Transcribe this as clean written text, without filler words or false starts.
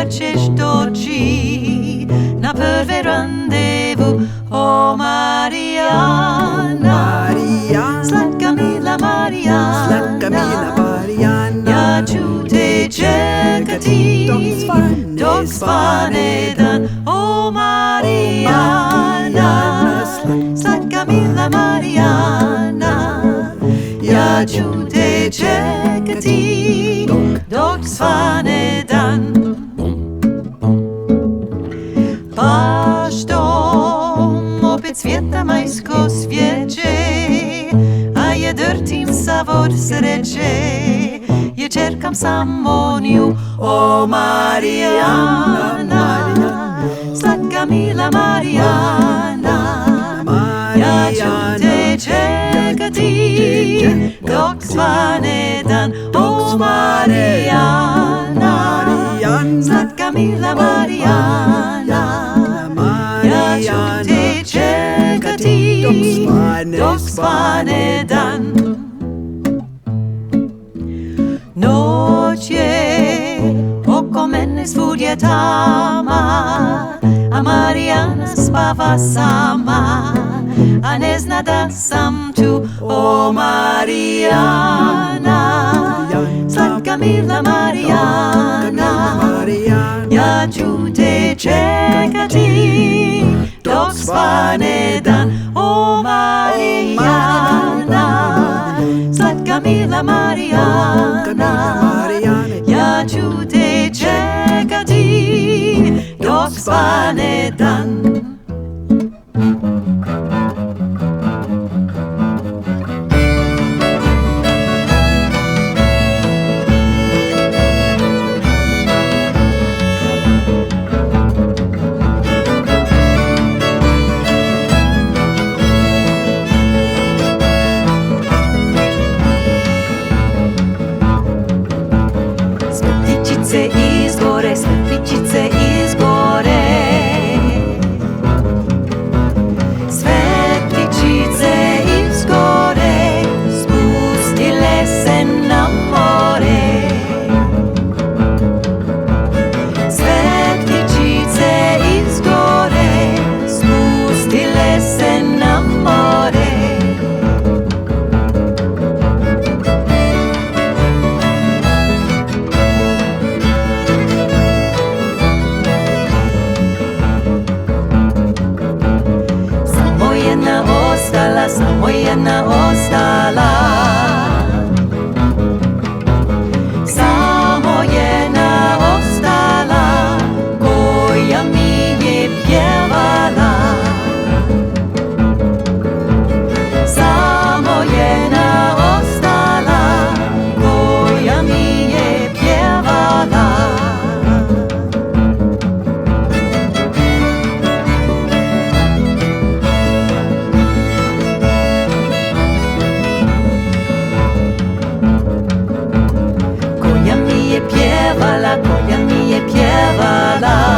chceš doći na prvé randevu. O Marijana, slatka mila Marijana, ja ću te čekati dok svane dan. O Marijana, slatka mila Marijana, ja ću te čekati dok svane dan. Baštom opet svijeta majsko svjeće, a je drtim savor sreće, je čerkam samo nju. O Marijana, slatka mila Marijana, ja ću te čekati dok svane dan. O Marijana, slatka mila Marijana, ja ću te čekati dok svane dan. Noć je oko mene svud je tama, a Marijana spava sama, a ne zna da sam tu. O Marijana, slatka mila Marijana, ja ću te čekati dok svane dan. O Marijana, slatka mila Marijana, ja ću te čekati dok svane dan. Svetličice izgore, svetličice izgore, svetličice izgore, spustile se na more. Svetličice izgore, spustile se na more. Samo jedna ostala, samo jedna ostala, koja mi je pjevala. Samo jedna ostala, koja mi je pjevala. Koja mi je pjevala, koja mi je pjevala.